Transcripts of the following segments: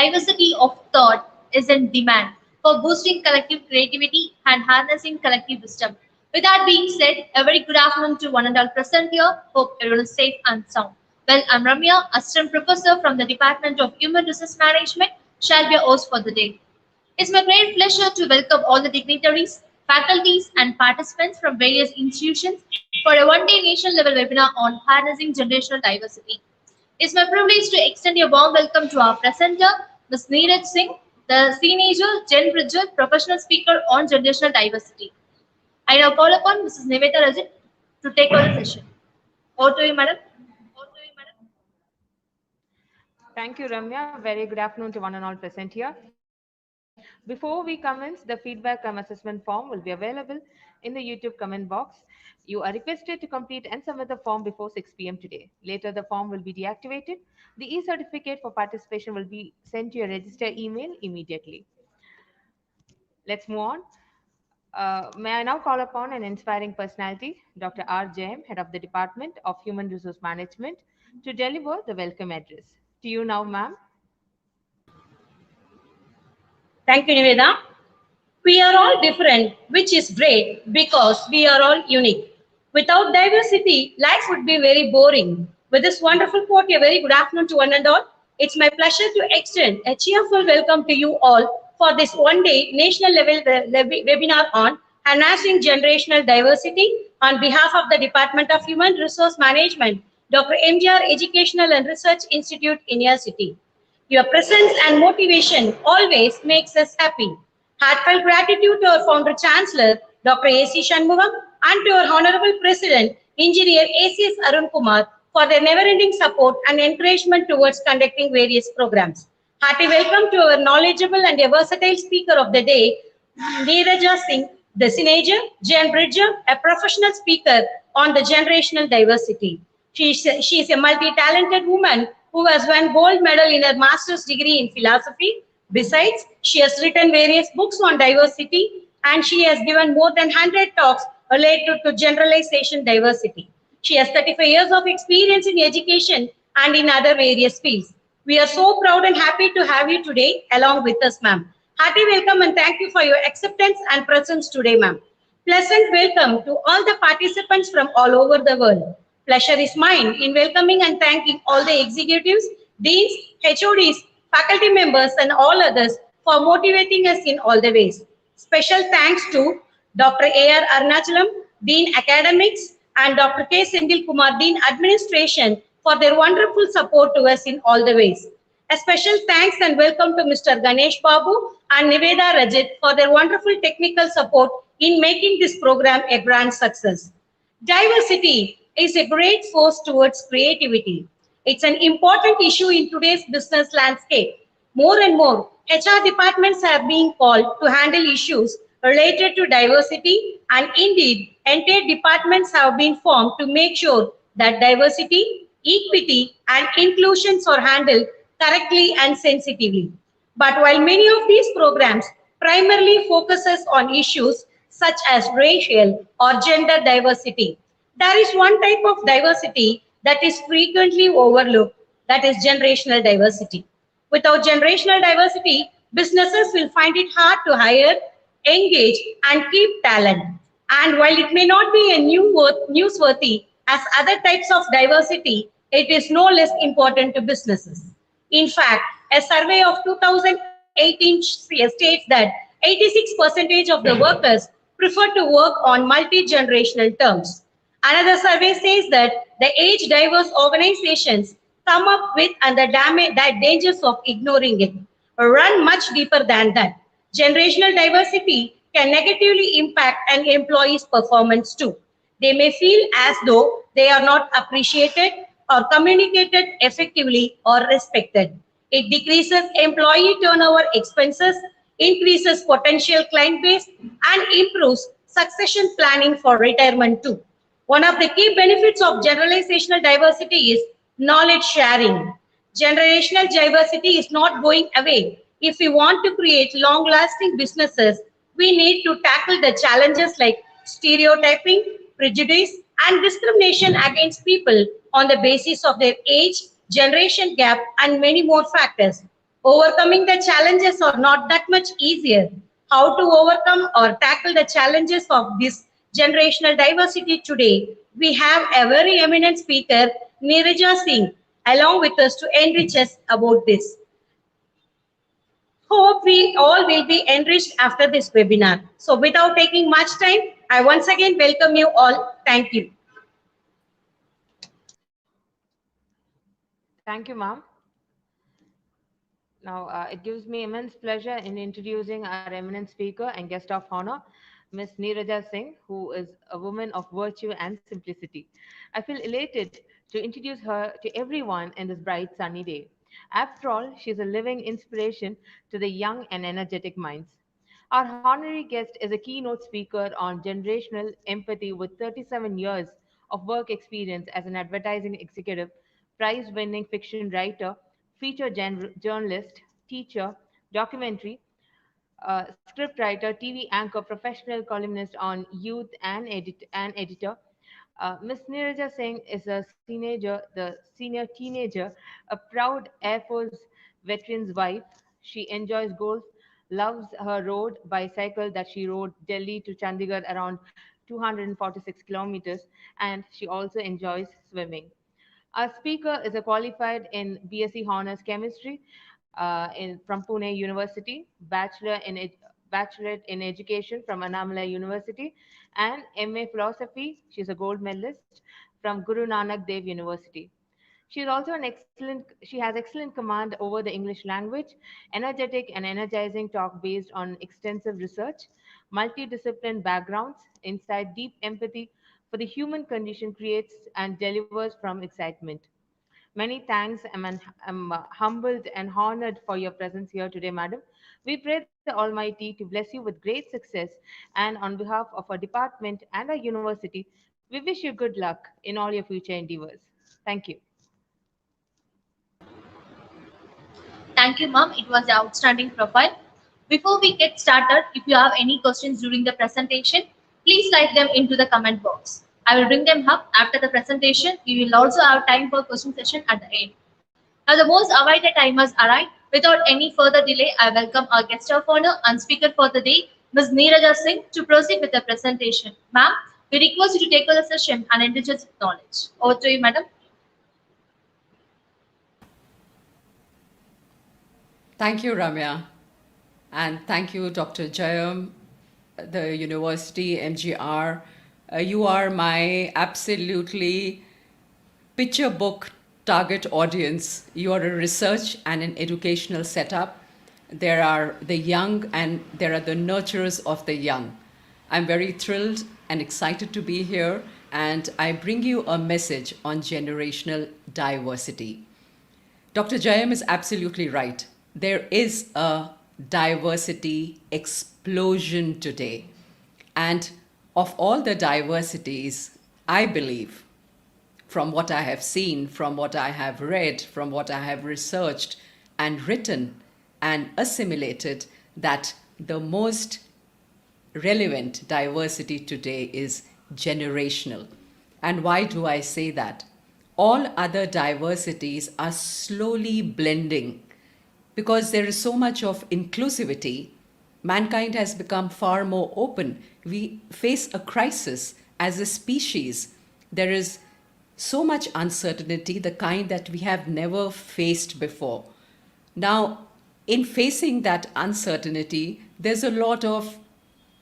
diversity of thought is in demand for boosting collective creativity and harnessing collective wisdom. With that being said, a very good afternoon to one and all present here. Hope everyone is safe and sound. Well, I'm Ramya, Assistant Professor from the Department of Human Resource Management, shall be your host for the day. It's my great pleasure to welcome all the dignitaries, faculties, and participants from various institutions for a one-day nation-level webinar on harnessing generational diversity. It's my privilege to extend a warm welcome to our presenter, Ms. Niraja Singh, the Senior Gen Bridger Professional Speaker on Generational Diversity. I now call upon Mrs. Niveta Rajit to take over the session. Over to you, madam. Thank you, Ramya. Very good afternoon to one and all present here. Before we commence, the feedback assessment form will be available in the YouTube comment box. You are requested to complete and submit the form before 6 p.m. today. Later, the form will be deactivated. The e-certificate for participation will be sent to your register email immediately. Let's move on. May I now call upon an inspiring personality, Dr. R. Jain, Head of the Department of Human Resource Management, to deliver the welcome address. To you now, ma'am. Thank you, Niveda. We are all different, which is great because we are all unique. Without diversity, life would be very boring. With this wonderful quote, a very good afternoon to one and all. It's my pleasure to extend a cheerful welcome to you all for this one-day national level webinar on harnessing generational diversity on behalf of the Department of Human Resource Management, Dr. MGR Educational and Research Institute in your city. Your presence and motivation always makes us happy. Heartfelt gratitude to our founder chancellor, Dr. A.C. Shanmugam, and to our honorable president, engineer A.C.S. Arun Kumar, for their never-ending support and encouragement towards conducting various programs. Hearty welcome to our knowledgeable and a versatile speaker of the day, Niraja Singh, the Senior Gen Bridger, a professional speaker on the generational diversity. She is a multi-talented woman who has won gold medal in her master's degree in philosophy. Besides, she has written various books on diversity and she has given more than 100 talks related to generalization diversity. She has 35 years of experience in education and in other various fields. We are so proud and happy to have you today along with us, ma'am. Hearty welcome and thank you for your acceptance and presence today, ma'am. Pleasant welcome to all the participants from all over the world. Pleasure is mine in welcoming and thanking all the executives, deans, HODs, faculty members and all others for motivating us in all the ways. Special thanks to Dr. A.R. Arunachalam, Dean Academics, and Dr. K. Sendil Kumar, Dean Administration, for their wonderful support to us in all the ways. A special thanks and welcome to Mr. Ganesh Babu and Niveda Rajit for their wonderful technical support in making this program a grand success. Diversity is a great force towards creativity. It's an important issue in today's business landscape. More and more, HR departments have been called to handle issues related to diversity, and indeed, entire departments have been formed to make sure that diversity, equity, and inclusions are handled correctly and sensitively. But while many of these programs primarily focuses on issues such as racial or gender diversity, there is one type of diversity that is frequently overlooked, that is generational diversity. Without generational diversity, businesses will find it hard to hire, engage, and keep talent. And while it may not be a newsworthy as other types of diversity, it is no less important to businesses. In fact, a survey of 2018 states that 86% of the workers prefer to work on multi-generational terms. Another survey says that the age-diverse organizations come up with and the dangers of ignoring it run much deeper than that. Generational diversity can negatively impact an employee's performance too. They may feel as though they are not appreciated or communicated effectively or respected. It decreases employee turnover expenses, increases potential client base, and improves succession planning for retirement too. One of the key benefits of generalizational diversity is knowledge sharing. Generational diversity is not going away. If we want to create long-lasting businesses, we need to tackle the challenges like stereotyping, prejudice, and discrimination against people on the basis of their age, generation gap, and many more factors. Overcoming the challenges are not that much easier. How to overcome or tackle the challenges of this generational diversity today? We have a very eminent speaker, Niraja Singh, along with us to enrich us about this. Hope we all will be enriched after this webinar. So without taking much time, I once again welcome you all. Thank you. Thank you, ma'am. Now, it gives me immense pleasure in introducing our eminent speaker and guest of honor, Ms. Niraja Singh, who is a woman of virtue and simplicity. I feel elated to introduce her to everyone in this bright sunny day. After all, she's a living inspiration to the young and energetic minds. Our honorary guest is a keynote speaker on generational empathy with 37 years of work experience as an advertising executive, prize winning fiction writer, feature journalist, teacher, documentary, scriptwriter, TV anchor, professional columnist on youth and editor. Miss Niraja Singh is the senior teenager, a proud Air Force veteran's wife. She enjoys golf, loves her road bicycle that she rode Delhi to Chandigarh around 246 kilometers, and she also enjoys swimming. Our speaker is a qualified in BSc Honors Chemistry from Pune University, Bachelorette in Education from Annamalai University, and MA Philosophy. She's a gold medalist from Guru Nanak Dev University. She has excellent command over the English language, energetic and energizing talk based on extensive research, multidisciplinary backgrounds, insight, deep empathy for the human condition creates and delivers from excitement. Many thanks. I'm humbled and honored for your presence here today, madam. We pray the Almighty to bless you with great success, and on behalf of our department and our university, we wish you good luck in all your future endeavors. Thank you. Thank you, ma'am. It was an outstanding profile. Before we get started, if you have any questions during the presentation, please write them into the comment box. I will bring them up after the presentation. We will also have time for question session at the end. Now, the most awaited time has arrived. Without any further delay, I welcome our guest of honor and speaker for the day, Ms. Niraja Singh, to proceed with the presentation. Ma'am, we request you to take over the session and enrich us with knowledge. Over to you, madam. Thank you, Ramya. And thank you, Dr. Jayam, the University, MGR. You are my absolutely picture book target audience. You are a research and an educational setup. There are the young and there are the nurturers of the young. I'm very thrilled and excited to be here, and I bring you a message on generational diversity. Dr. Jayam is absolutely right. There is a diversity explosion today. And of all the diversities, I believe, from what I have seen, from what I have read, from what I have researched and written and assimilated, that the most relevant diversity today is generational. And why do I say that? All other diversities are slowly blending because there is so much of inclusivity. Mankind has become far more open. We face a crisis as a species. There is so much uncertainty, the kind that we have never faced before. Now, in facing that uncertainty, there's a lot of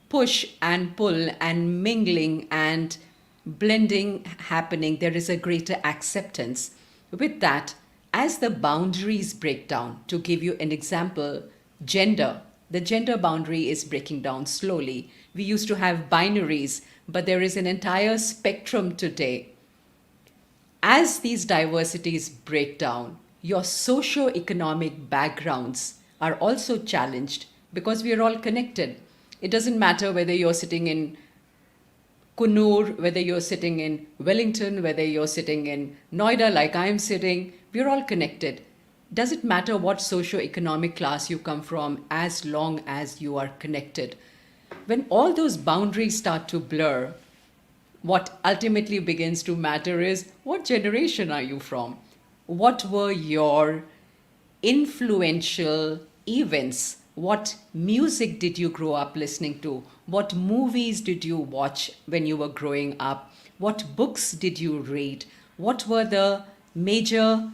push and pull and mingling and blending happening. There is a greater acceptance. With that, as the boundaries break down, to give you an example, the gender boundary is breaking down slowly. We used to have binaries, but there is an entire spectrum today. As these diversities break down, your socio-economic backgrounds are also challenged because we are all connected. It doesn't matter whether you're sitting in Kunur, whether you're sitting in Wellington, whether you're sitting in Noida like I'm sitting, we're all connected. Does it matter what socio-economic class you come from as long as you are connected? When all those boundaries start to blur, what ultimately begins to matter is what generation are you from? What were your influential events. What music did you grow up listening to? What movies did you watch when you were growing up? What books did you read? What were the major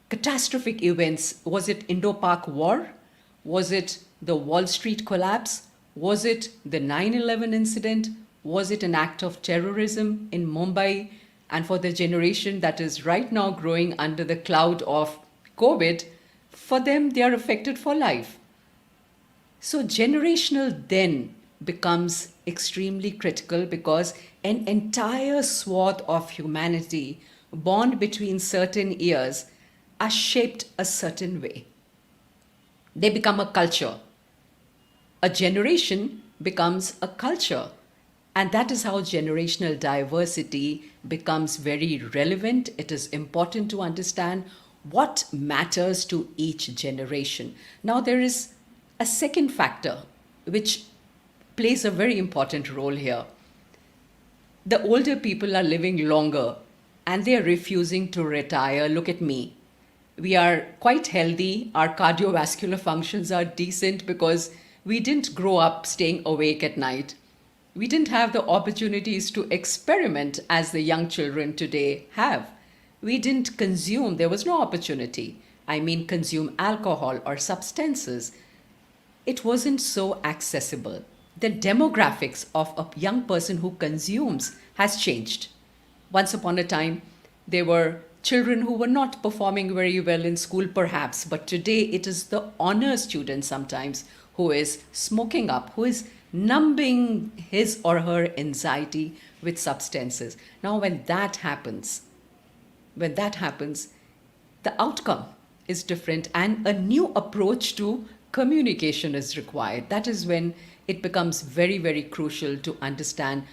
catastrophic events? Was it Indo-Pak War? Was it the Wall Street collapse? Was it the 9/11 incident? Was it an act of terrorism in Mumbai? And for the generation that is right now growing under the cloud of COVID, for them, they are affected for life. So, generational then becomes extremely critical because an entire swath of humanity born between certain years are shaped a certain way. They become a culture. A generation becomes a culture. And that is how generational diversity becomes very relevant. It is important to understand what matters to each generation. Now, there is a second factor which plays a very important role here. The older people are living longer and they are refusing to retire. Look at me. We are quite healthy. Our cardiovascular functions are decent because we didn't grow up staying awake at night. We didn't have the opportunities to experiment as the young children today have. We didn't consume, there was no opportunity. I mean, consume alcohol or substances. It wasn't so accessible. The demographics of a young person who consumes has changed. Once upon a time, there were children who were not performing very well in school, perhaps, but today it is the honor student sometimes who is smoking up, who is numbing his or her anxiety with substances. Now, when that happens, the outcome is different and a new approach to communication is required. That is when it becomes very, very crucial to understand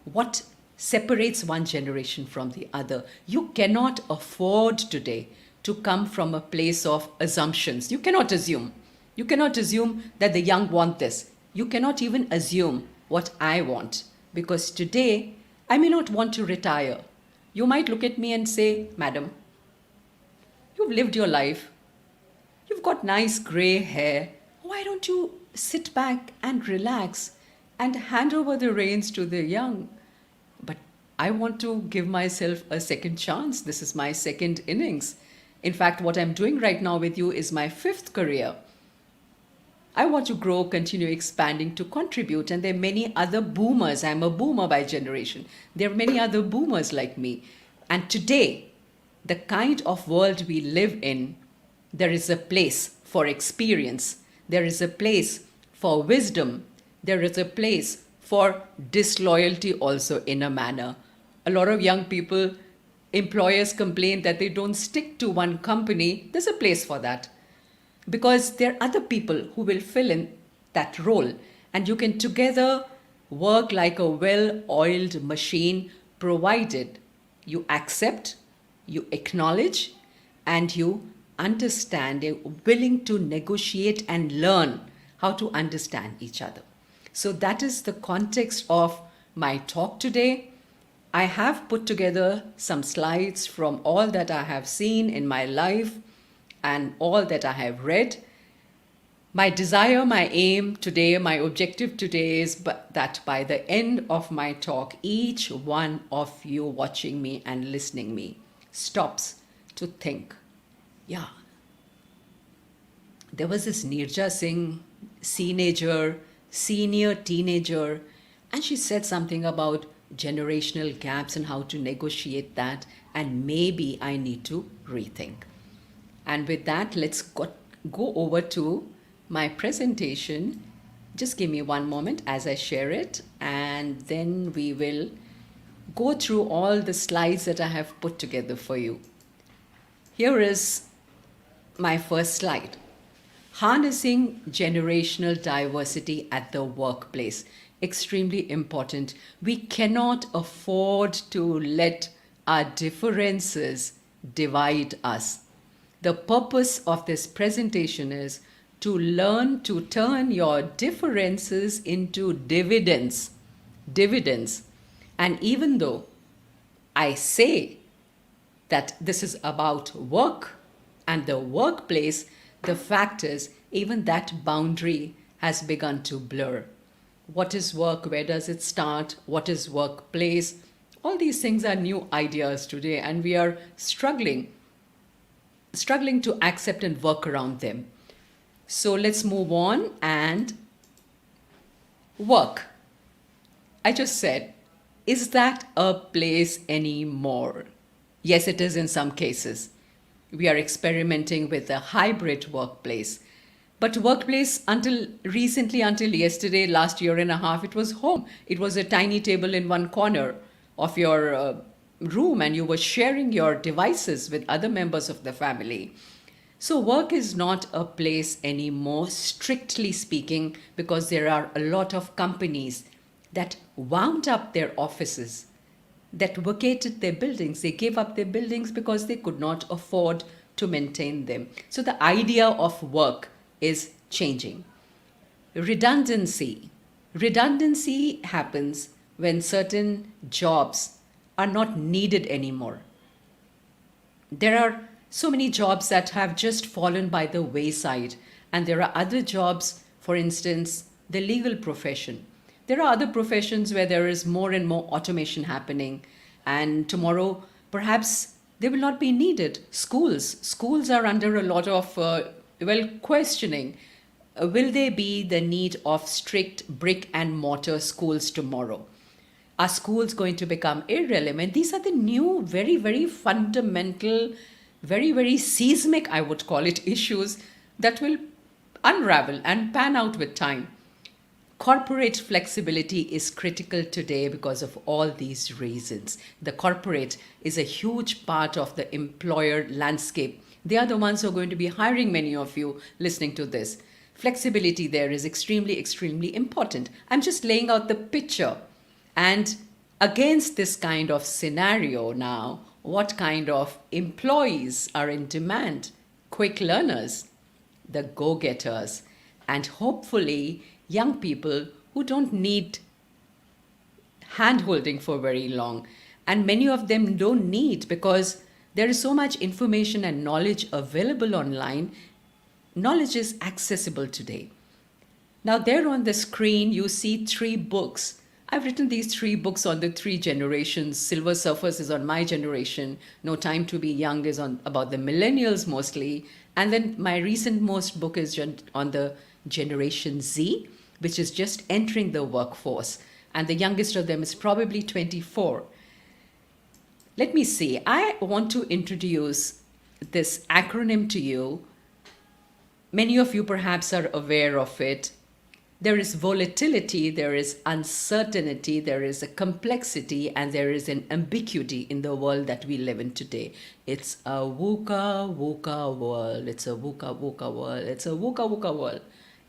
what separates one generation from the other. You cannot afford today to come from a place of assumptions. You cannot assume. You cannot assume that the young want this. You cannot even assume what I want, because today I may not want to retire. You might look at me and say, Madam, you've lived your life. You've got nice gray hair. Why don't you sit back and relax and hand over the reins to the young? But I want to give myself a second chance. This is my second innings. In fact, what I'm doing right now with you is my fifth career. I want to grow, continue expanding, to contribute. And there are many other boomers. I'm a boomer by generation. There are many other boomers like me. And today, the kind of world we live in, there is a place for experience. There is a place for wisdom. There is a place for disloyalty also, in a manner. A lot of young people, employers complain that they don't stick to one company. There's a place for that, because there are other people who will fill in that role, and you can together work like a well-oiled machine, provided you accept, you acknowledge, and you understand, you're willing to negotiate and learn how to understand each other. So that is the context of my talk today. I have put together some slides from all that I have seen in my life and all that I have read. My desire, my aim today, my objective today is that by the end of my talk, each one of you watching me and listening me stops to think, yeah, there was this Niraja Singh, senior teenager, and she said something about generational gaps and how to negotiate that, and maybe I need to rethink. And with that, let's go over to my presentation. Just give me one moment as I share it, and then we will go through all the slides that I have put together for you. Here is my first slide. Harnessing generational diversity at the workplace. Extremely important. We cannot afford to let our differences divide us. The purpose of this presentation is to learn to turn your differences into dividends. And even though I say that this is about work, And the workplace, the fact is, even that boundary has begun to blur. What is work? Where does it start? What is workplace? All these things are new ideas today, and we are struggling to accept and work around them. So let's move on and work. I just said, is that a place anymore? Yes, it is in some cases. We are experimenting with a hybrid workplace. But workplace until recently, until yesterday, last year and a half, it was home. It was a tiny table in one corner of your room, and you were sharing your devices with other members of the family. So work is not a place anymore, strictly speaking, because there are a lot of companies that wound up their offices, that vacated their buildings. They gave up their buildings because they could not afford to maintain them. So the idea of work is changing. Redundancy. Redundancy happens when certain jobs are not needed anymore. There are so many jobs that have just fallen by the wayside, and there are other jobs, for instance, the legal profession. There are other professions where there is more and more automation happening, and tomorrow perhaps they will not be needed. Schools are under a lot of questioning. Will there be the need of strict brick and mortar schools tomorrow? Are schools going to become irrelevant? These are the new, very, very fundamental, very, very seismic, I would call it, issues that will unravel and pan out with time. Corporate flexibility is critical today because of all these reasons. The corporate is a huge part of the employer landscape. They are the ones who are going to be hiring many of you listening to this. Flexibility there is extremely, extremely important. I'm just laying out the picture. And against this kind of scenario now, what kind of employees are in demand? Quick learners, the go-getters, and hopefully young people who don't need hand-holding for very long. And many of them don't need, because there is so much information and knowledge available online. Knowledge is accessible today. Now there on the screen, you see 3 books. I've written these 3 books on the 3 generations. Silver Surfers is on my generation. No Time to Be Young is on about the millennials mostly. And then my recent most book is on the Generation Z, which is just entering the workforce. And the youngest of them is probably 24. Let me see. I want to introduce this acronym to you. Many of you perhaps are aware of it. There is volatility, there is uncertainty, there is a complexity, and there is an ambiguity in the world that we live in today. It's a VUCA world. It's a VUCA world. It's a VUCA world.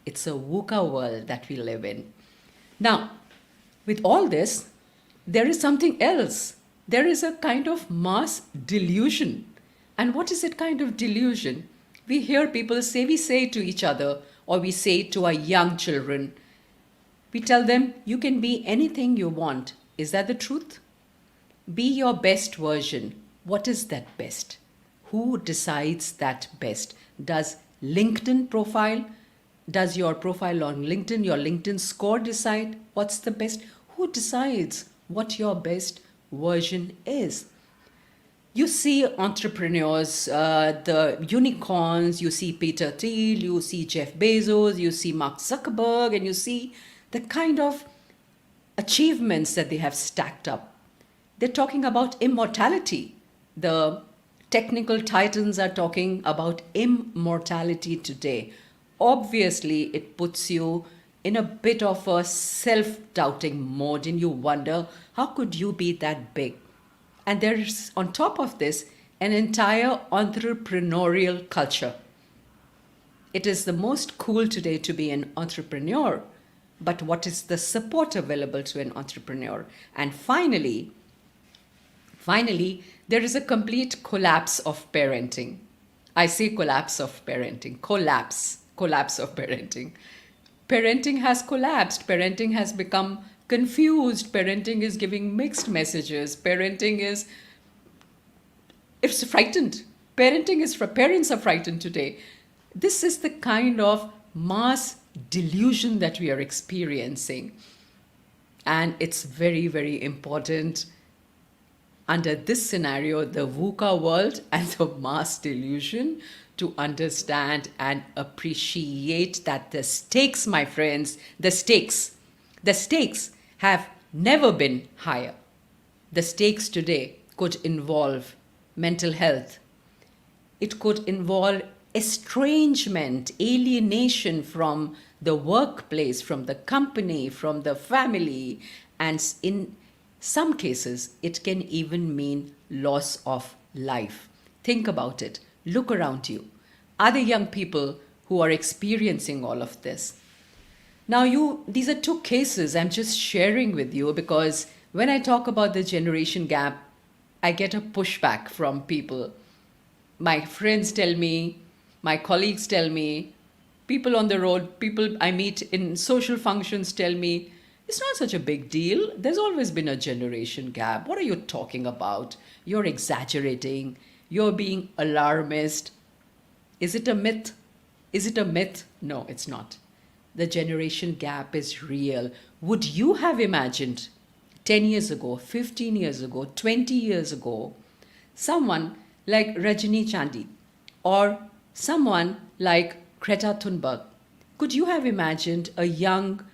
It's a VUCA world that we live in. Now, with all this, there is something else. There is a kind of mass delusion. And what is that kind of delusion? We hear people say, we say to each other, or we say to our young children, we tell them, you can be anything you want. Is that the truth? Be your best version. What is that best? Who decides that best? Does LinkedIn profile, does your profile on LinkedIn, your LinkedIn score decide what's the best? Who decides what your best version is? You see entrepreneurs, the unicorns, you see Peter Thiel, you see Jeff Bezos, you see Mark Zuckerberg, and you see the kind of achievements that they have stacked up. They're talking about immortality. The technical titans are talking about immortality today. Obviously, it puts you in a bit of a self-doubting mode, and you wonder, how could you be that big? And there's, on top of this, an entire entrepreneurial culture. It is the most cool today to be an entrepreneur, but what is the support available to an entrepreneur? And finally, there is a complete collapse of parenting. I say collapse of parenting, collapse of parenting. Parenting has collapsed. Parenting has become confused. Parenting is giving mixed messages. Parenting is, it's frightened. Parents are frightened today. This is the kind of mass delusion that we are experiencing. And it's very, very important under this scenario, the VUCA world and the mass delusion, to understand and appreciate that the stakes, my friends, the stakes have never been higher. The stakes today could involve mental health. It could involve estrangement, alienation from the workplace, from the company, from the family, and in some cases, it can even mean loss of life. Think about it. Look around you. Other young people who are experiencing all of this. Now, these are two cases I'm just sharing with you because when I talk about the generation gap, I get a pushback from people. My friends tell me, my colleagues tell me, people on the road, people I meet in social functions tell me, it's not such a big deal. There's always been a generation gap. What are you talking about? You're exaggerating. You're being alarmist. Is it a myth? Is it a myth? No, it's not. The generation gap is real. Would you have imagined 10 years ago, 15 years ago, 20 years ago, someone like Rajni Chandy or someone like Greta Thunberg? Could you have imagined a young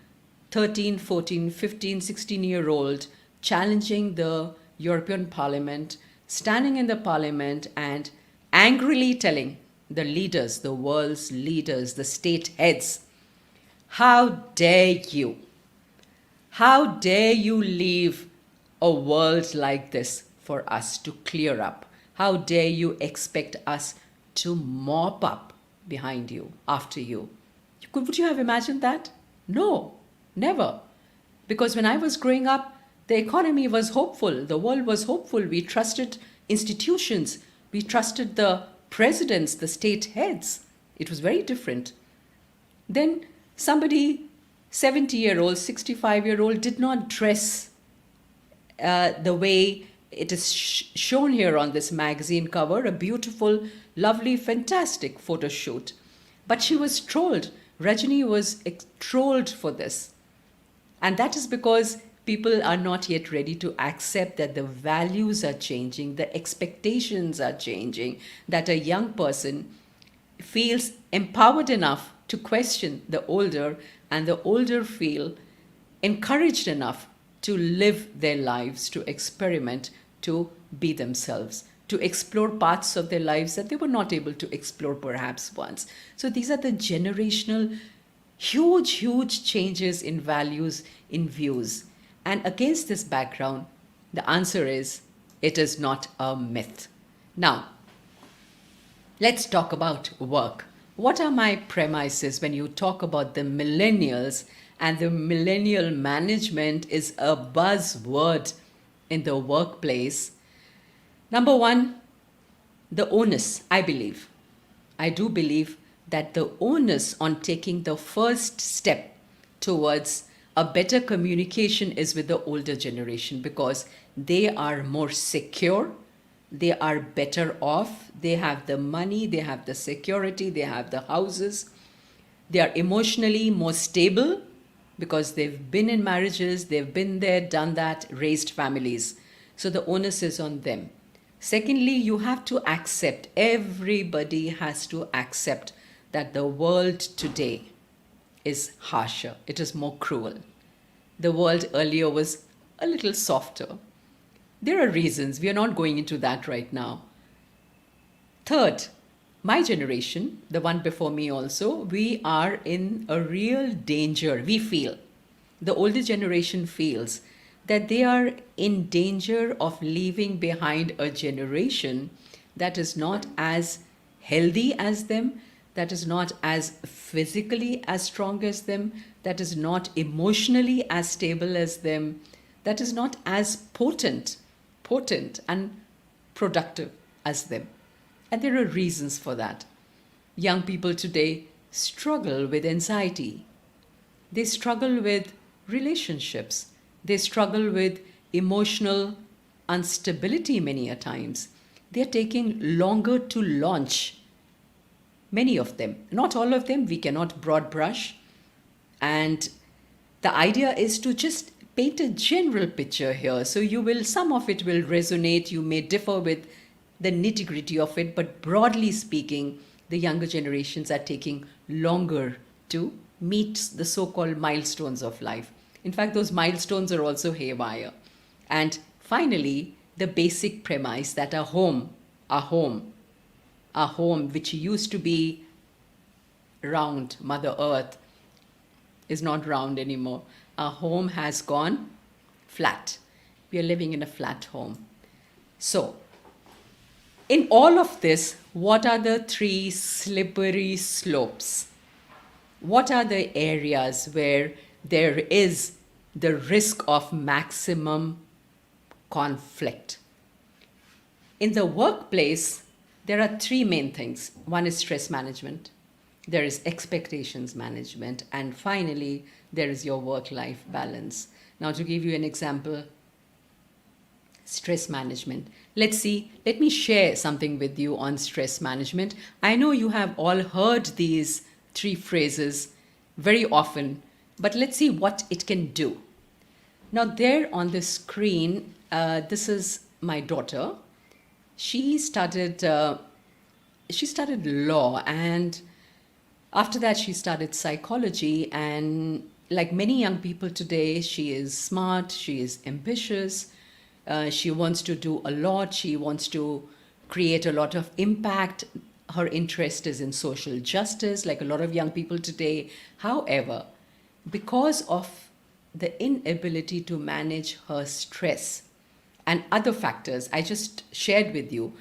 13, 14, 15, 16-year-old challenging the European Parliament, standing in the Parliament and angrily telling the leaders, the world's leaders, the state heads, how dare you? How dare you leave a world like this for us to clear up? How dare you expect us to mop up behind you, after you? Would you have imagined that? No, never. Because when I was growing up, the economy was hopeful, the world was hopeful. We trusted institutions, we trusted the presidents, the state heads. It was very different. Then somebody, 70-year-old, 65-year-old, did not dress the way it is shown here on this magazine cover, a beautiful, lovely, fantastic photo shoot. But she was trolled. Rajni was trolled for this. And that is because people are not yet ready to accept that the values are changing, the expectations are changing, that a young person feels empowered enough to question the older, and the older feel encouraged enough to live their lives, to experiment, to be themselves, to explore parts of their lives that they were not able to explore perhaps once. So these are the generational, huge changes in values, in views. And against this background, the answer is, it is not a myth. Now, let's talk about work. What are my premises when you talk about the millennials and the millennial management is a buzzword in the workplace? Number one, the onus, I believe. I do believe that the onus on taking the first step towards a better communication is with the older generation because they are more secure, they are better off, they have the money, they have the security, they have the houses, they are emotionally more stable because they've been in marriages, they've been there, done that, raised families. So the onus is on them. Secondly, you have to accept, everybody has to accept that the world today is harsher, it is more cruel. The world earlier was a little softer. There are reasons, we are not going into that right now. Third, my generation, the one before me also, we are in a real danger. We feel, the older generation feels that they are in danger of leaving behind a generation that is not as healthy as them, that is not as physically as strong as them, that is not emotionally as stable as them, that is not as potent and productive as them. And there are reasons for that. Young people today struggle with anxiety. They struggle with relationships. They struggle with emotional instability many a times. they're taking longer to launch. Many of them, not all of them, we cannot broad brush. And the idea is to just paint a general picture here. So some of it will resonate, you may differ with the nitty gritty of it, but broadly speaking, the younger generations are taking longer to meet the so-called milestones of life. In fact, those milestones are also haywire. And finally, the basic premise that a home which used to be round, Mother Earth, is not round anymore. Our home has gone flat. We are living in a flat home. So, in all of this, what are the three slippery slopes? What are the areas where there is the risk of maximum conflict? In the workplace, there are three main things. One is stress management, there is expectations management, and finally, there is your work-life balance. Now, to give you an example, stress management. Let me share something with you on stress management. I know you have all heard these three phrases very often, but let's see what it can do. Now, there on the screen, this is my daughter. She studied law, and after that she studied psychology. And like many young people today, she is smart, she is ambitious, she wants to do a lot, she wants to create a lot of impact. Her interest is in social justice, like a lot of young people today. However, because of the inability to manage her stress and other factors I just shared with you,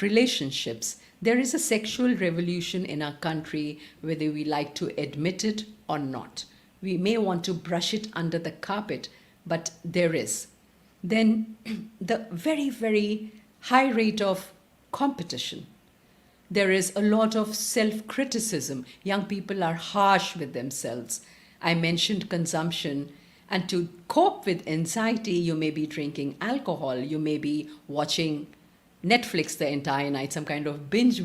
relationships, there is a sexual revolution in our country, whether we like to admit it or not. We may want to brush it under the carpet, but there is. Then the very, very high rate of competition. There is a lot of self-criticism. Young people are harsh with themselves. I mentioned consumption. And to cope with anxiety, you may be drinking alcohol, you may be watching Netflix the entire night, some kind of binge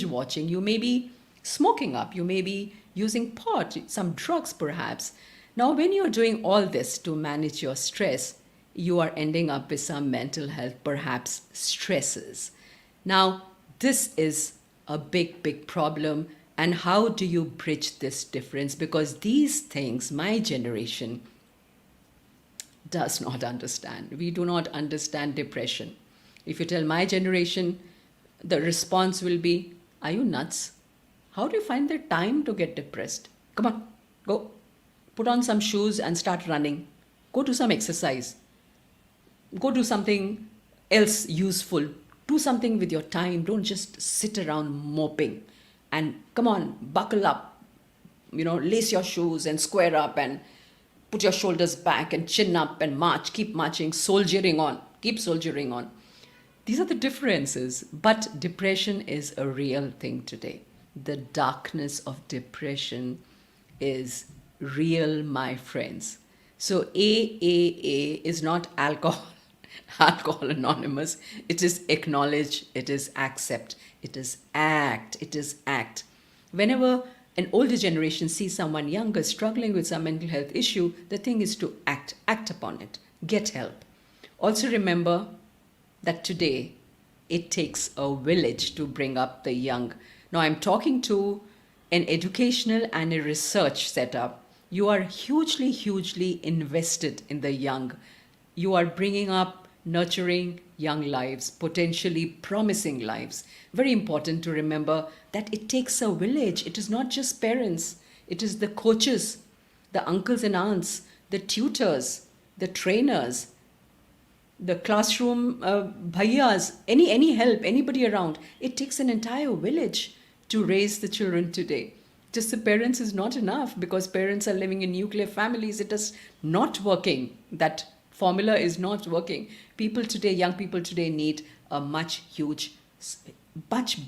watching, you may be smoking up, you may be using pot, some drugs perhaps. Now, when you're doing all this to manage your stress, you are ending up with some mental health, perhaps stresses. Now, this is a big, big problem. And how do you bridge this difference? Because these things, my generation does not understand. We do not understand depression. If you tell my generation, the response will be, are you nuts? How do you find the time to get depressed? Come on, go. Put on some shoes and start running. Go do some exercise. Go do something else useful. Do something with your time. Don't just sit around moping. And come on, buckle up. Lace your shoes and square up and put your shoulders back and chin up and march. Keep marching, soldiering on. Keep soldiering on. These are the differences. But depression is a real thing today. The darkness of depression is real, my friends. So AAA is not alcohol, Alcohol Anonymous. It is acknowledge, it is accept, it is act, it is act. Whenever an older generation sees someone younger struggling with some mental health issue, the thing is to act upon it, get help. Also remember that today it takes a village to bring up the young. Now I'm talking to an educational and a research setup. You are hugely, hugely invested in the young. You are bringing up, nurturing young lives, potentially promising lives. Very important to remember that it takes a village. It is not just parents. It is the coaches, the uncles and aunts, the tutors, the trainers, the classroom bhaiyas, any help, anybody around. It takes an entire village to raise the children today. Just the parents is not enough because parents are living in nuclear families. It is not working. That formula is not working. People today, young people today need a much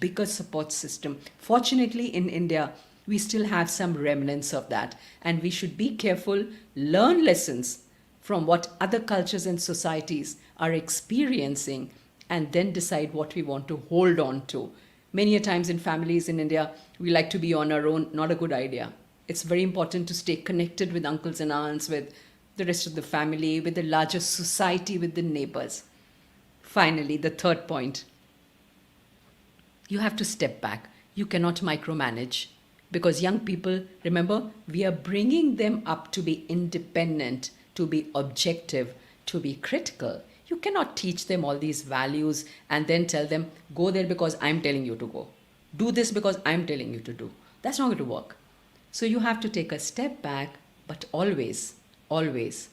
bigger support system. Fortunately, in India, we still have some remnants of that. And we should be careful, learn lessons from what other cultures and societies are experiencing, and then decide what we want to hold on to. Many a times in families in India, we like to be on our own, not a good idea. It's very important to stay connected with uncles and aunts, with the rest of the family, with the larger society, with the neighbors. Finally, the third point, you have to step back. You cannot micromanage because young people, remember, we are bringing them up to be independent, to be objective, to be critical. You cannot teach them all these values and then tell them, go there because I'm telling you to go. Do this because I'm telling you to do. That's not going to work. So you have to take a step back, but always, always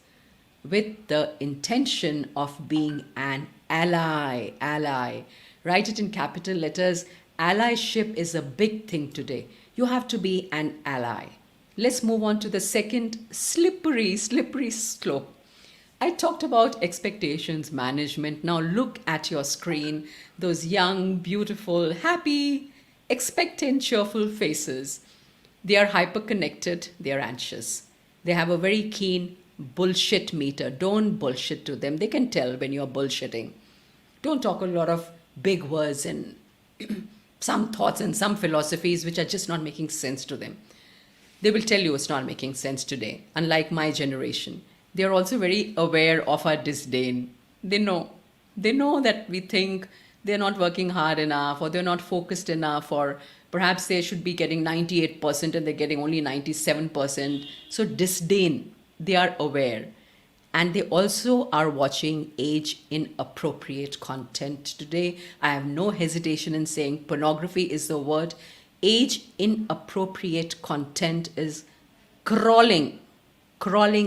with the intention of being an ally. Ally. Write it in capital letters. Allyship is a big thing today. You have to be an ally. Let's move on to the second slippery slope. I talked about expectations management. Now look at your screen. Those young, beautiful, happy, expectant, cheerful faces. They are hyper-connected. They are anxious. They have a very keen bullshit meter. Don't bullshit to them. They can tell when you're bullshitting. Don't talk a lot of big words and some thoughts and some philosophies which are just not making sense to them. They will tell you it's not making sense today. Unlike my generation, they are also very aware of our disdain. They know that we think they're not working hard enough, or they're not focused enough, or perhaps they should be getting 98% and they're getting only 97%. So disdain, they are aware. And they also are watching age inappropriate content today. I have no hesitation in saying pornography is the word. Age inappropriate content is crawling,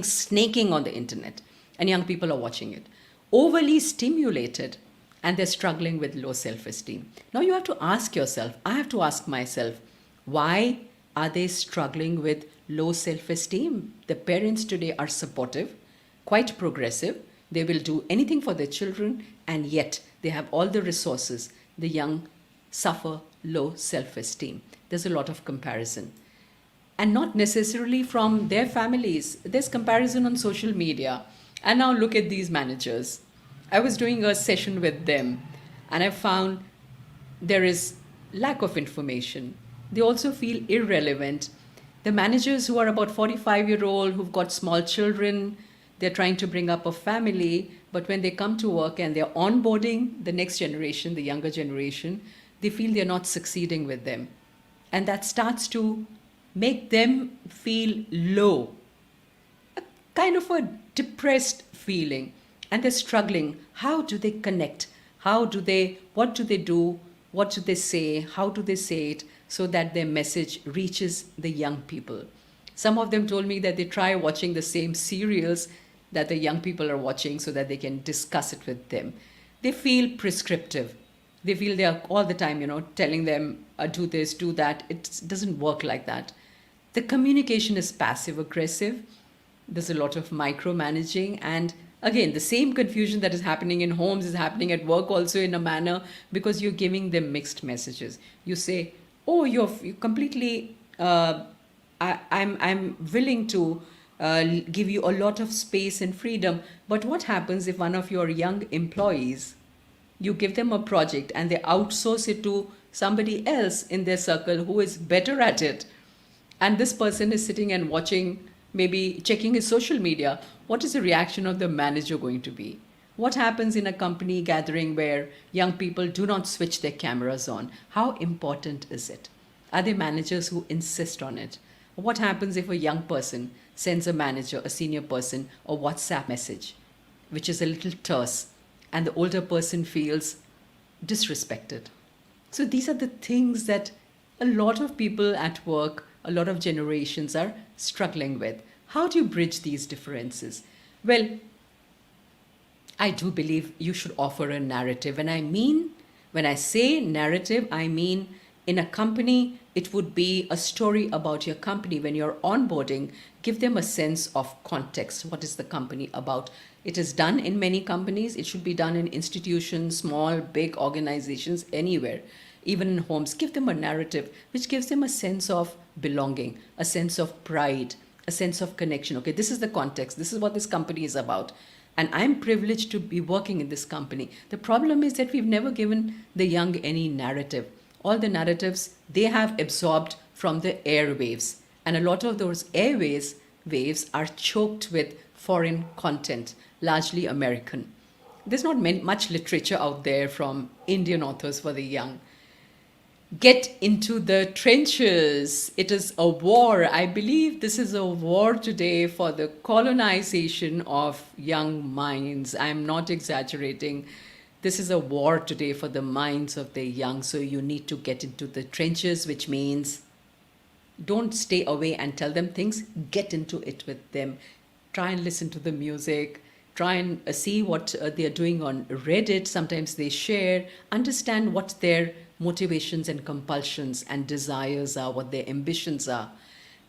snaking on the internet. And young people are watching it. Overly stimulated, and they're struggling with low self-esteem. Now you have to ask yourself, I have to ask myself, why are they struggling with low self-esteem? The parents today are supportive, quite progressive. They will do anything for their children, and yet they have all the resources. The young suffer low self-esteem. There's a lot of comparison. And not necessarily from their families. There's comparison on social media. And now look at these managers. I was doing a session with them, and I found there is lack of information. They also feel irrelevant. The managers who are about 45-year-old, who've got small children, they're trying to bring up a family, but when they come to work and they're onboarding the next generation, the younger generation, they feel they're not succeeding with them. And that starts to make them feel low, a kind of a depressed feeling. And they're struggling. How do they connect? What do they do? What do they say? How do they say it so that their message reaches the young people? Some of them told me that they try watching the same serials that the young people are watching so that they can discuss it with them. They feel prescriptive. They feel they are all the time, telling them, do this, do that. It doesn't work like that. The communication is passive aggressive. There's a lot of micromanaging, and again, the same confusion that is happening in homes is happening at work also in a manner, because you're giving them mixed messages. You say, oh, you're completely, I'm willing to give you a lot of space and freedom. But what happens if one of your young employees, you give them a project and they outsource it to somebody else in their circle who is better at it? And this person is sitting and watching, maybe checking his social media. What is the reaction of the manager going to be? What happens in a company gathering where young people do not switch their cameras on? How important is it? Are there managers who insist on it? What happens if a young person sends a manager, a senior person, a WhatsApp message, which is a little terse, and the older person feels disrespected? So these are the things that a lot of people at work, a lot of generations are struggling with. How do you bridge these differences? Well, I do believe you should offer a narrative. And when I say narrative, I mean in a company, it would be a story about your company. When you're onboarding, give them a sense of context. What is the company about? It is done in many companies. It should be done in institutions, small, big organizations, anywhere, even in homes. Give them a narrative which gives them a sense of belonging, a sense of pride, a sense of connection. Okay, this is the context. This is what this company is about. And I'm privileged to be working in this company. The problem is that we've never given the young any narrative. All the narratives they have absorbed from the airwaves. And a lot of those airwaves waves are choked with foreign content, largely American. There's not much literature out there from Indian authors for the young. Get into the trenches. It is a war. I believe this is a war today for the colonization of young minds. I'm not exaggerating. This is a war today for the minds of the young. So you need to get into the trenches, which means don't stay away and tell them things. Get into it with them. Try and listen to the music. Try and see what they are doing on Reddit. Sometimes they share. Understand what their motivations and compulsions and desires are, what their ambitions are.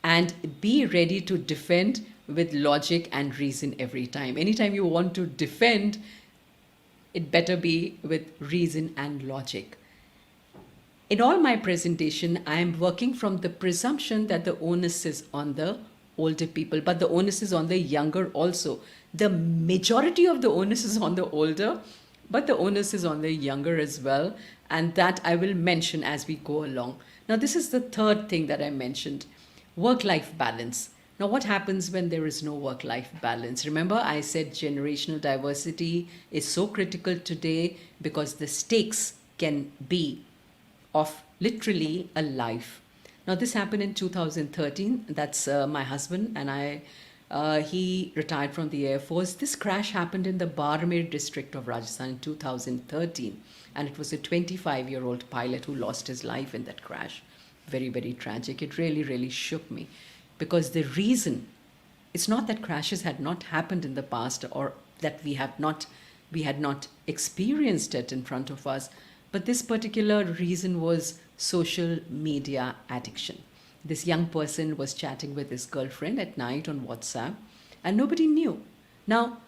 And be ready to defend with logic and reason every time. Anytime you want to defend, it better be with reason and logic. In all my presentation, I am working from the presumption that the onus is on the older people, but the onus is on the younger also. The majority of the onus is on the older, but the onus is on the younger as well. And that I will mention as we go along. Now, this is the third thing that I mentioned, work-life balance. Now, what happens when there is no work-life balance? Remember, I said generational diversity is so critical today because the stakes can be of literally a life. Now, this happened in 2013. That's my husband and I. He retired from the Air Force. This crash happened in the Barmer district of Rajasthan in 2013. And it was a 25-year-old pilot who lost his life in that crash. Very, very tragic. It really, really shook me. Because the reason, it's not that crashes had not happened in the past or that we had not experienced it in front of us. But this particular reason was social media addiction. This young person was chatting with his girlfriend at night on WhatsApp and nobody knew. Now,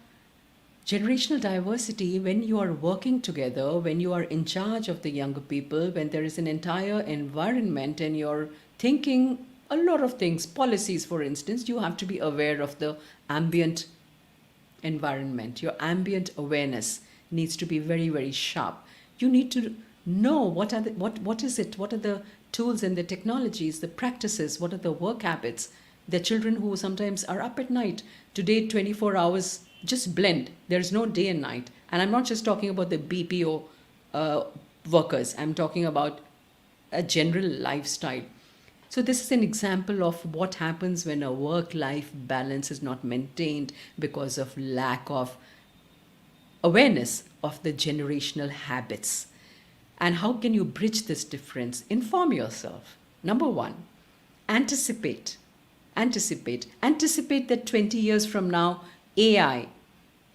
generational diversity, when you are working together, when you are in charge of the younger people, when there is an entire environment and you're thinking a lot of things, policies, for instance, you have to be aware of the ambient environment. Your ambient awareness needs to be very, very sharp. You need to know what are the tools and the technologies, the practices, what are the work habits. The children who sometimes are up at night. Today, 24 hours just blend. There's no day and night. And I'm not just talking about the BPO workers. I'm talking about a general lifestyle. So this is an example of what happens when a work-life balance is not maintained because of lack of awareness of the generational habits. And how can you bridge this difference? Inform yourself. Number one, anticipate. Anticipate that 20 years from now, AI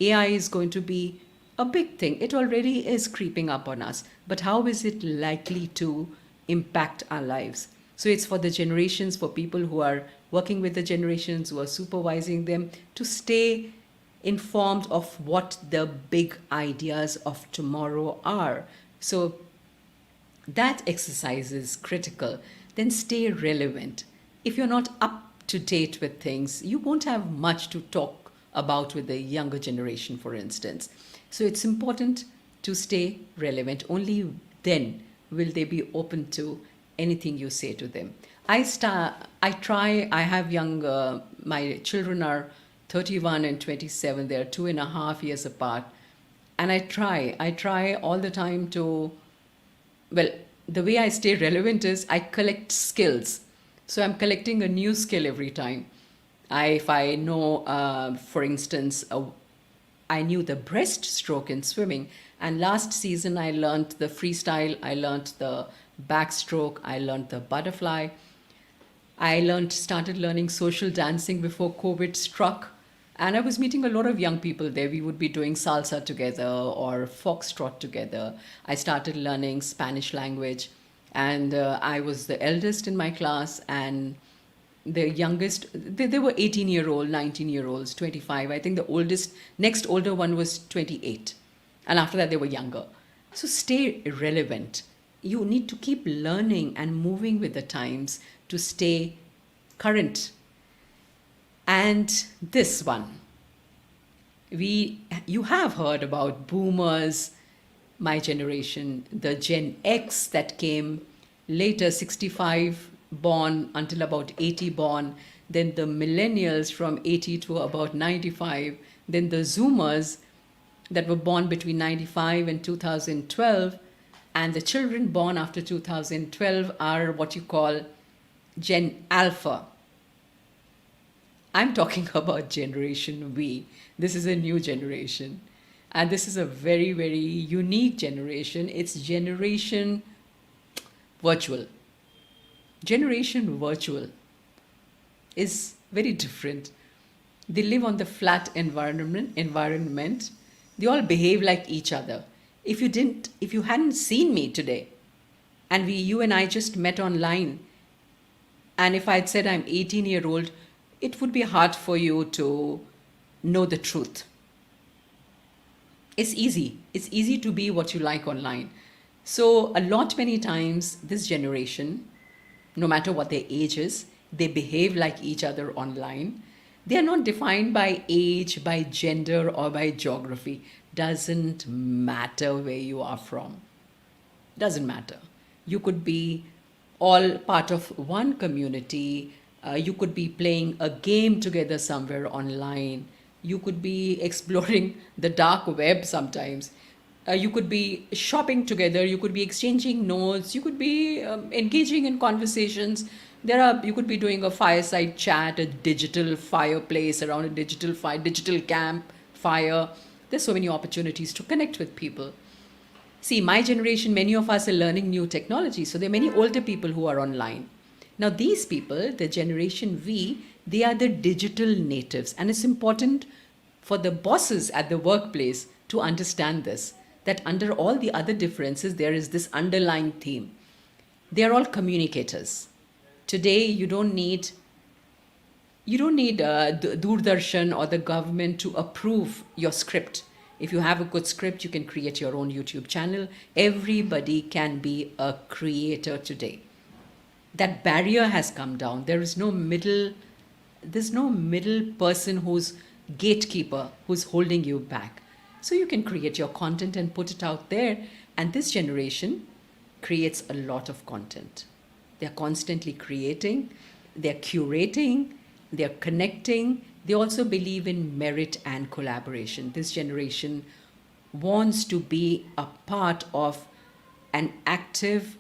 is going to be a big thing. It already is creeping up on us. But how is it likely to impact our lives? So it's for the generations, for people who are working with the generations, who are supervising them, to stay informed of what the big ideas of tomorrow are. So that exercise is critical. Then stay relevant. If you're not up to date with things, you won't have much to talk about with the younger generation, for instance. So it's important to stay relevant. Only then will they be open to anything you say to them. I have young, my children are 31 and 27. They're 2.5 years apart. And I try all the time to, well, the way I stay relevant is I collect skills. So I'm collecting a new skill every time. If I know, for instance, I knew the breaststroke in swimming. And last season, I learned the freestyle. I learned the backstroke. I learned the butterfly. I started learning social dancing before COVID struck. And I was meeting a lot of young people there. We would be doing salsa together or foxtrot together. I started learning Spanish language. And I was the eldest in my class. And the youngest, they were 18-year-old, 19-year-olds, 25. I think the next older one was 28. And after that, they were younger. So stay relevant. You need to keep learning and moving with the times to stay current. And this one, You have heard about boomers, my generation, the Gen X that came later, 65 born until about 80 born, then the millennials from 80 to about 95, then the Zoomers that were born between 95 and 2012, and the children born after 2012 are what you call Gen Alpha. I'm talking about Generation V. This is a new generation. And this is a very, very unique generation. It's Generation Virtual. Generation Virtual is very different. They live on the flat environment. They all behave like each other. If you hadn't seen me today, and you and I just met online, and if I'd said I'm 18-year-old, it would be hard for you to know the truth. It's easy. It's easy to be what you like online. So many times, this generation, no matter what their age is, they behave like each other online. They are not defined by age, by gender, or by geography. Doesn't matter where you are from. Doesn't matter. You could be all part of one community. You could be playing a game together somewhere online. You could be exploring the dark web sometimes. You could be shopping together. You could be exchanging notes. You could be engaging in conversations. You could be doing a fireside chat, a digital fireplace around a digital campfire. There's so many opportunities to connect with people. See, my generation, many of us are learning new technology. So there are many older people who are online. Now, these people, the Generation V, they are the digital natives. And it's important for the bosses at the workplace to understand this, that under all the other differences, there is this underlying theme. They are all communicators. Today, you don't need Doordarshan or the government to approve your script. If you have a good script, you can create your own YouTube channel. Everybody can be a creator today. That barrier has come down. There's no middle person who's gatekeeper, who's holding you back. So you can create your content and put it out there. And this generation creates a lot of content. They're constantly creating, they're curating, they're connecting. They also believe in merit and collaboration. This generation wants to be a part of an active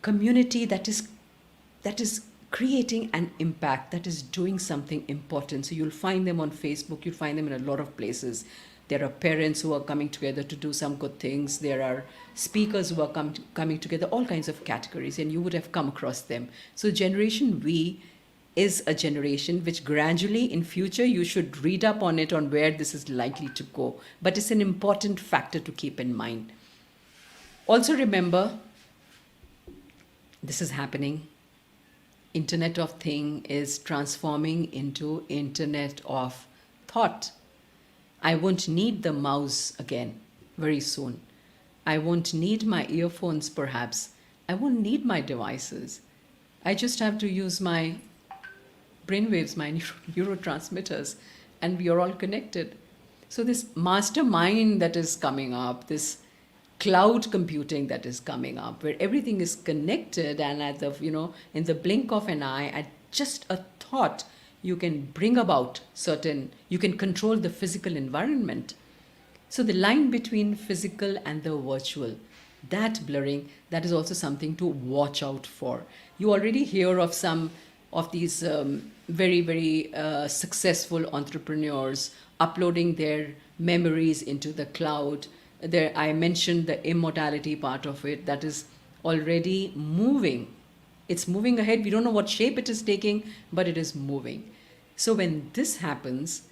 community that is creating an impact, that is doing something important. So you'll find them on Facebook, you'll find them in a lot of places. There are parents who are coming together to do some good things. There are speakers who are coming together, all kinds of categories, and you would have come across them. So Generation V is a generation which gradually in future you should read up on it, on where this is likely to go. But it's an important factor to keep in mind. Also remember, this is happening. Internet of Thing is transforming into Internet of Thought. I won't need the mouse again very soon. I won't need my earphones perhaps. I won't need my devices. I just have to use my brainwaves, my neurotransmitters, and we are all connected. So this mastermind that is coming up, this cloud computing that is coming up, where everything is connected, and at the in the blink of an eye, at just a thought, you can bring about you can control the physical environment. So the line between physical and the virtual, that blurring, that is also something to watch out for. You already hear of some of these very, very successful entrepreneurs uploading their memories into the cloud. There, I mentioned the immortality part of it, that is already moving. It's moving ahead. We don't know what shape it is taking, but it is moving. So when this happens,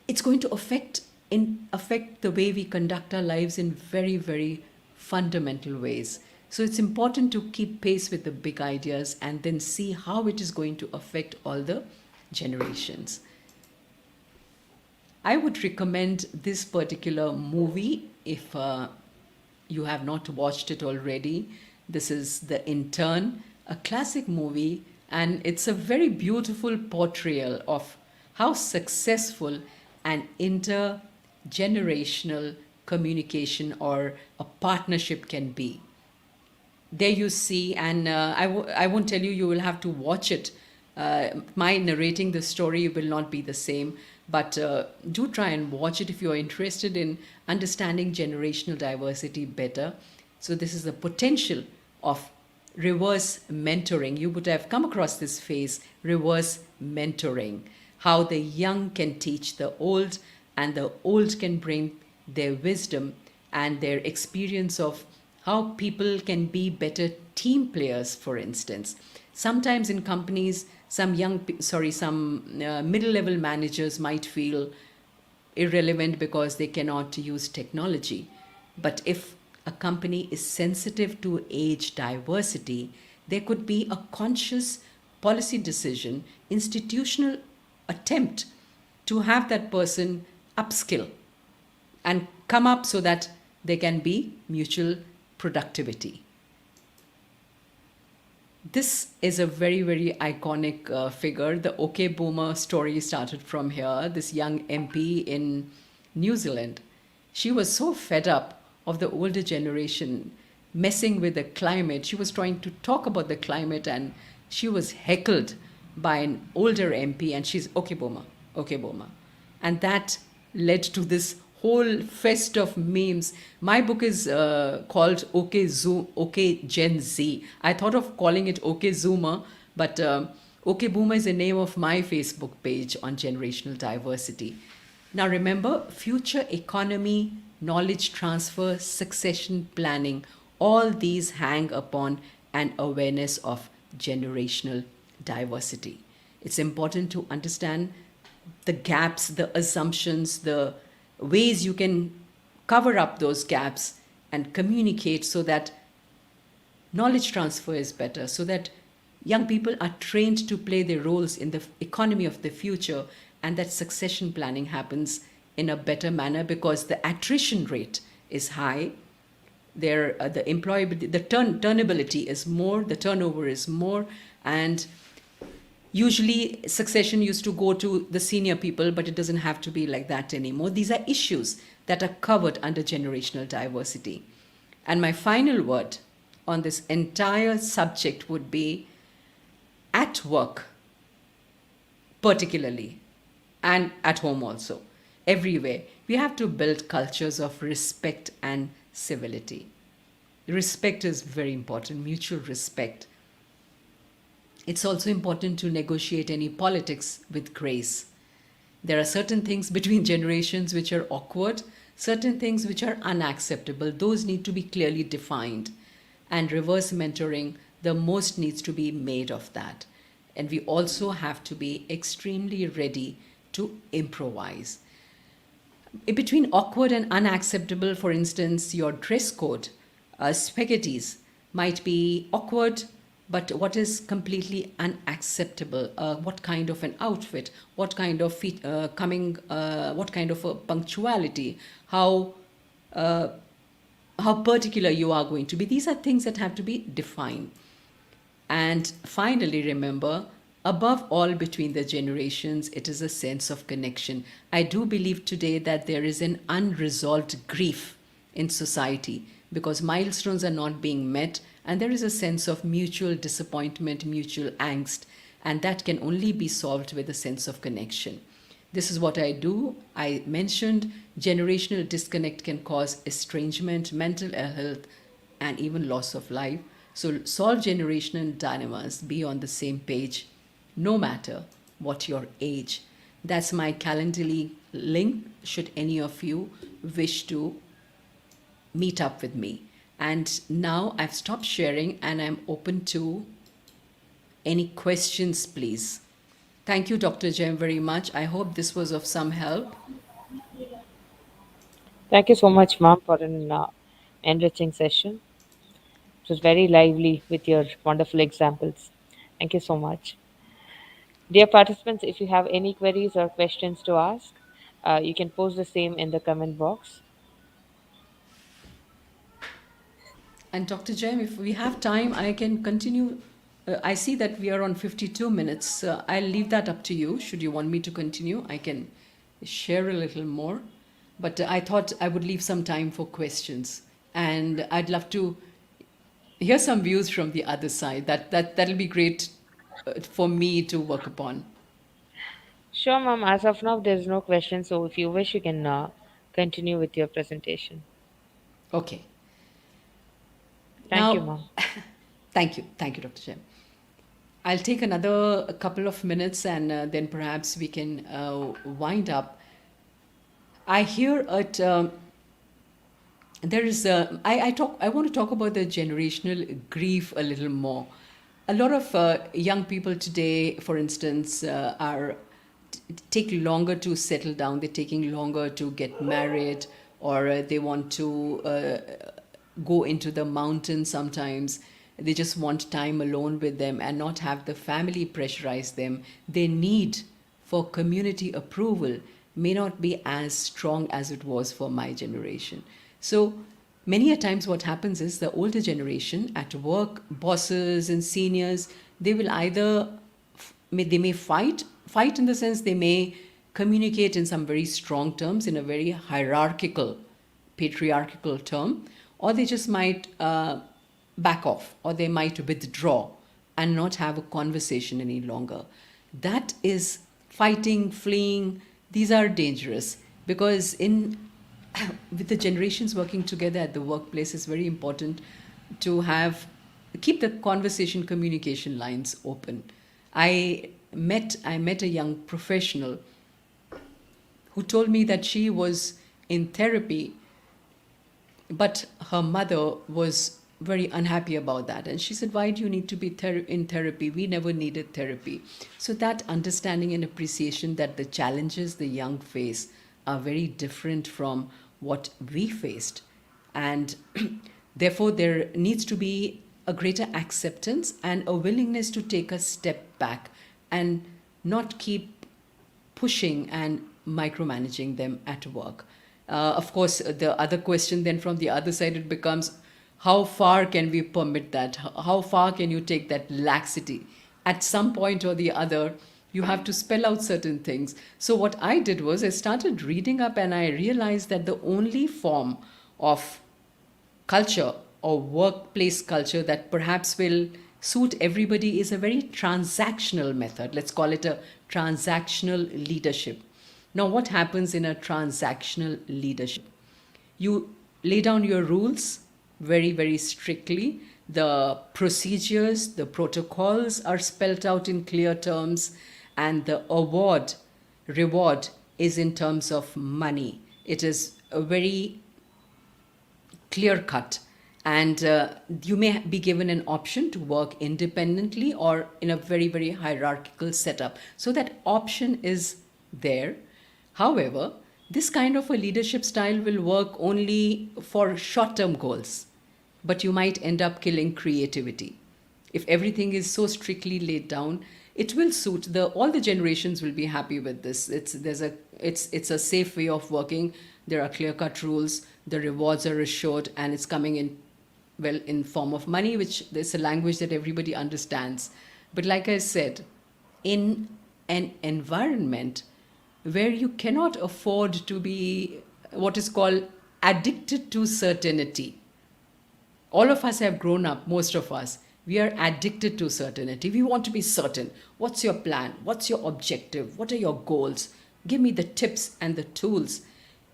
it's going to affect the way we conduct our lives in very, very fundamental ways. So it's important to keep pace with the big ideas and then see how it is going to affect all the generations. I would recommend this particular movie if you have not watched it already. This is The Intern, a classic movie, and it's a very beautiful portrayal of how successful an intergenerational communication or a partnership can be. There you see, and I won't tell you, you will have to watch it. My narrating the story will not be the same, but do try and watch it if you're interested in understanding generational diversity better. So, this is the potential of reverse mentoring. You would have come across this phrase, reverse mentoring, how the young can teach the old, and the old can bring their wisdom and their experience of how people can be better team players, for instance. Sometimes in companies, some middle level managers might feel irrelevant because they cannot use technology. But if a company is sensitive to age diversity, there could be a conscious policy decision, institutional attempt to have that person upskill and come up so that there can be mutual productivity. This is a very, very iconic figure. The OK Boomer story started from here. This young MP in New Zealand, she was so fed up of the older generation messing with the climate. She was trying to talk about the climate and she was heckled by an older MP, and she's OK Boomer, OK Boomer. And that led to this whole fest of memes. My book is called OK Gen Z. I thought of calling it OK Zoomer, but OK Boomer is the name of my Facebook page on generational diversity. Now remember, future economy, knowledge transfer, succession planning, all these hang upon an awareness of generational diversity. It's important to understand the gaps, the assumptions, the ways you can cover up those gaps and communicate so that knowledge transfer is better, so that young people are trained to play their roles in the economy of the future, and that succession planning happens in a better manner because the attrition rate is high. The employability, the turnability is more, the turnover is more, and usually succession used to go to the senior people, but it doesn't have to be like that anymore. These are issues that are covered under generational diversity. And my final word on this entire subject would be at work, particularly, and at home also, everywhere, we have to build cultures of respect and civility. Respect is very important, mutual respect. It's also important to negotiate any politics with grace. There are certain things between generations which are awkward, certain things which are unacceptable. Those need to be clearly defined. And reverse mentoring, the most needs to be made of that. And we also have to be extremely ready to improvise. Between awkward and unacceptable, for instance, your dress code, spaghettis might be awkward, but what is completely unacceptable? What kind of an outfit? What kind of what kind of a punctuality? How particular you are going to be? These are things that have to be defined. And finally, remember, above all, between the generations, it is a sense of connection. I do believe today that there is an unresolved grief in society because milestones are not being met, and there is a sense of mutual disappointment, mutual angst, and that can only be solved with a sense of connection. This is what I do. I mentioned generational disconnect can cause estrangement, mental health, and even loss of life. So solve generational dilemmas, be on the same page, no matter what your age. That's my Calendly link, should any of you wish to meet up with me. And now I've stopped sharing and I'm open to any questions, please. Thank you, Dr. Jem, very much. I hope this was of some help. Thank you so much, ma'am, for an enriching session. It was very lively with your wonderful examples. Thank you so much. Dear participants, if you have any queries or questions to ask, you can post the same in the comment box. And Dr. Jem, if we have time, I can continue I see that we are on 52 minutes. I'll leave that up to you. Should you want me to continue, I can share a little more. But I thought I would leave some time for questions. And I'd love to hear some views from the other side. That'll be great for me to work upon. Sure, ma'am. As of now, there's no question. So if you wish, you can continue with your presentation. Okay. Thank you, Now, ma'am. Thank you, Dr. Jem. I'll take another couple of minutes and then perhaps we can wind up. I hear at there is I want to talk about the generational grief a little more. A lot of young people today, for instance, are take longer to settle down. They're taking longer to get married, or they want to go into the mountains sometimes. They just want time alone with them and not have the family pressurize them. Their need for community approval may not be as strong as it was for my generation. So many a times what happens is the older generation at work, bosses and seniors, they will either they may fight in the sense they may communicate in some very strong terms, in a very hierarchical, patriarchal term, or they just might back off, or they might withdraw and not have a conversation any longer. That is fighting, fleeing. These are dangerous because in with the generations working together at the workplace, it's very important to keep the conversation communication lines open. I met a young professional who told me that she was in therapy, but her mother was very unhappy about that. And she said, why do you need to be in therapy? We never needed therapy. So that understanding and appreciation that the challenges the young face are very different from what we faced. And therefore, there needs to be a greater acceptance and a willingness to take a step back and not keep pushing and micromanaging them at work. Of course, the other question then from the other side, it becomes, how far can we permit that? How far can you take that laxity? At some point or the other, you have to spell out certain things. So what I did was I started reading up and I realized that the only form of culture or workplace culture that perhaps will suit everybody is a very transactional method. Let's call it a transactional leadership. Now, what happens in a transactional leadership? You lay down your rules very, very strictly. The procedures, the protocols are spelt out in clear terms, and the reward is in terms of money. It is a very clear cut, and you may be given an option to work independently or in a very, very hierarchical setup. So that option is there. However, this kind of a leadership style will work only for short-term goals, but you might end up killing creativity. If everything is so strictly laid down, it will suit all the generations will be happy with this. It's a safe way of working. There are clear-cut rules. The rewards are assured, and it's coming in form of money, which is a language that everybody understands. But like I said, in an environment where you cannot afford to be what is called addicted to certainty. All of us have grown up, most of us. We are addicted to certainty. We want to be certain. What's your plan? What's your objective? What are your goals? Give me the tips and the tools.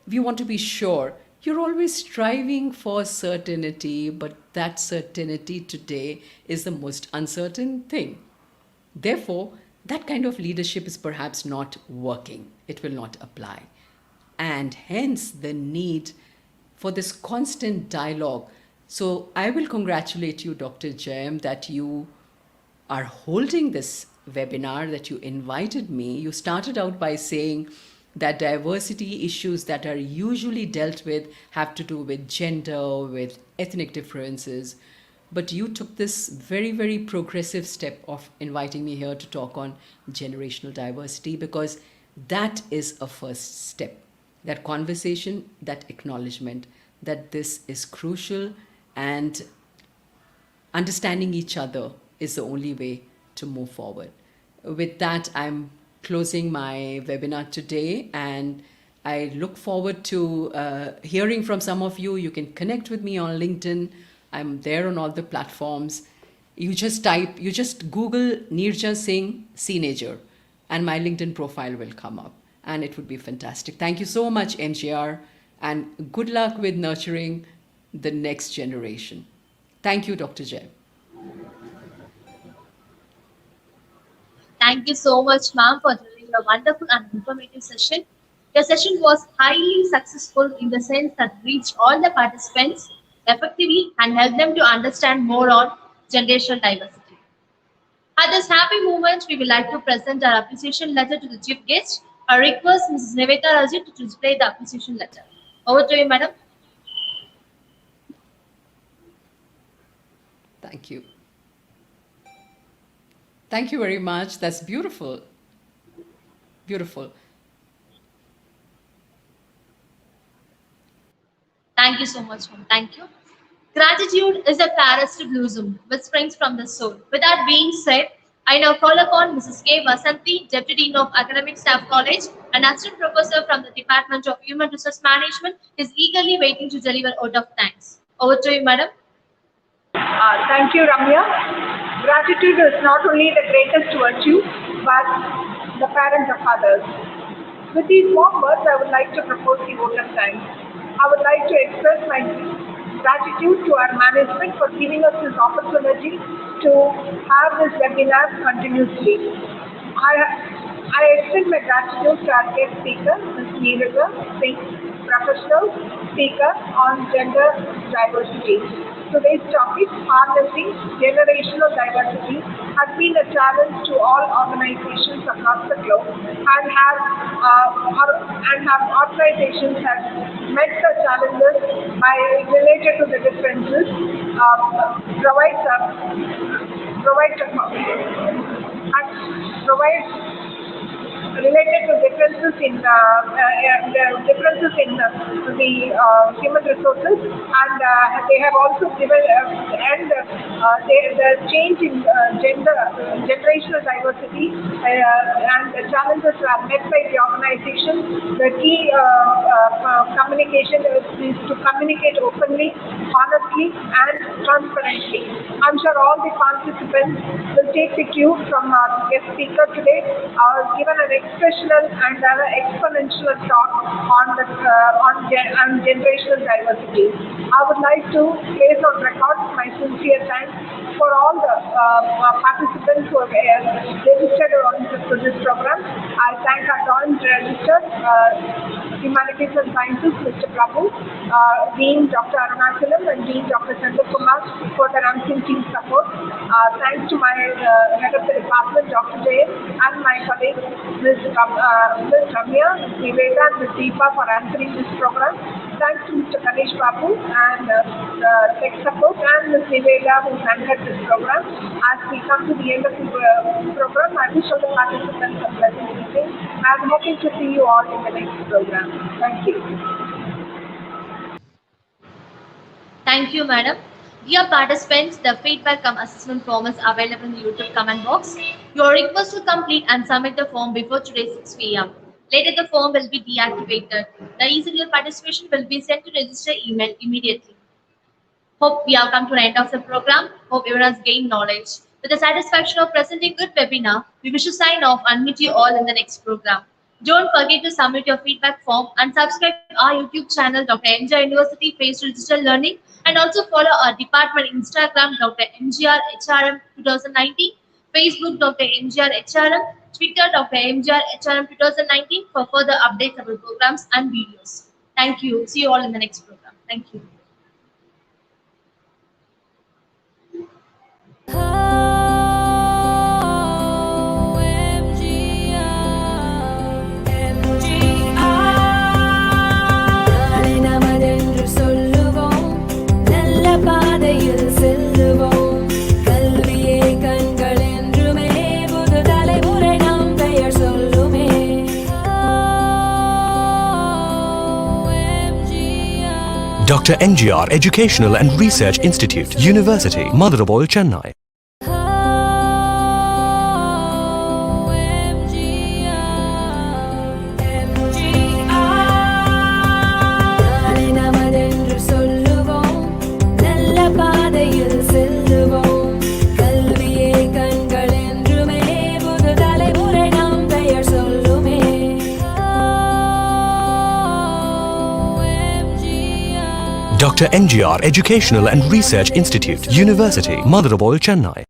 We want to be sure. You're always striving for certainty, but that certainty today is the most uncertain thing. Therefore, that kind of leadership is perhaps not working. It will not apply. And hence the need for this constant dialogue. So I will congratulate you, Dr. Jayam, that you are holding this webinar, that you invited me. You started out by saying that diversity issues that are usually dealt with have to do with gender, with ethnic differences. But you took this very, very progressive step of inviting me here to talk on generational diversity, because that is a first step. That conversation, that acknowledgement that this is crucial, and understanding each other is the only way to move forward. With that, I'm closing my webinar today, and I look forward to hearing from some of you. You can connect with me on LinkedIn. I'm there on all the platforms. You just Google Niraja Singh Teenager, and my LinkedIn profile will come up, and it would be fantastic. Thank you so much, MGR, and good luck with nurturing the next generation. Thank you, Dr. Jay. Thank you so much, ma'am, for delivering a wonderful and informative session. Your session was highly successful in the sense that reached all the participants effectively and helped them to understand more on generational diversity. At this happy moment, we would like to present our appreciation letter to the chief guest. I request Mrs. Niveta Raji to display the appreciation letter. Over to you, madam. Thank you. Thank you very much. That's beautiful. Beautiful. Thank you so much, ma'am. Thank you. Gratitude is a Paris to blossom, which springs from the soul. With that being said, I now call upon Mrs. K. Vasanti, Deputy Dean of Academic Staff College and Assistant Professor from the Department of Human Resource Management, is eagerly waiting to deliver a vote of thanks. Over to you, madam. Thank you, Ramya. Gratitude is not only the greatest virtue, but the parent of others. With these warm words, I would like to propose the vote of thanks. I would like to express my gratitude to our management for giving us this opportunity to have this webinar continuously. I extend my gratitude to our guest speaker, Ms. Niraja Singh, professional speaker on gender diversity. Today's topic, harnessing generational diversity, has been a challenge to all organizations across the globe, and organizations have met the challenges by related to the differences, related to differences in the human resources, and they have also given the change in generational diversity and the challenges are met by the organization. The key communication is to communicate openly, honestly, and transparently. I'm sure all the participants will take the cue from our guest speaker today, given an expressional and an exponential talk on generational diversity. I would like to place on record my sincere thanks for all the participants who have registered to this program. I thank our joint register, Humanities and Sciences, Mr. Prabhu, Dean Dr. Arunachalam and Dean Dr. Chandra Kumar for their unstinting support. Thanks to my head of the department, Dr. Jay, and my colleagues, Ms. Ramya, Ms. Niveta, and Ms. Deepa for answering this program. Thanks to Mr. Ganesh Babu and tech support, and Ms. Niveta who handled this program. As we come to the end of the program, I wish all the participants a pleasant evening. I'm hoping to see you all in the next program. Thank you. Thank you, madam. Dear participants, the feedback assessment form is available in the YouTube comment box. You are requested to complete and submit the form before today 6 p.m. Later, the form will be deactivated. The easy participation will be sent to register email immediately. Hope we have come to the end of the program. Hope everyone has gained knowledge. With the satisfaction of presenting good webinar, we wish to sign off and meet you all in the next program. Don't forget to submit your feedback form and subscribe to our YouTube channel, Dr. MGR University Face to Digital Learning, and also follow our department Instagram, Dr. MGR HRM 2019, Facebook, Dr. MGR HRM, Twitter, Dr. MGR HRM 2019 for further updates about programs and videos. Thank you. See you all in the next program. Thank you. Dr. MGR Educational and Research Institute, University, Mother of All, Chennai. Dr. NGR Educational and Research Institute, University, Madurai, Chennai.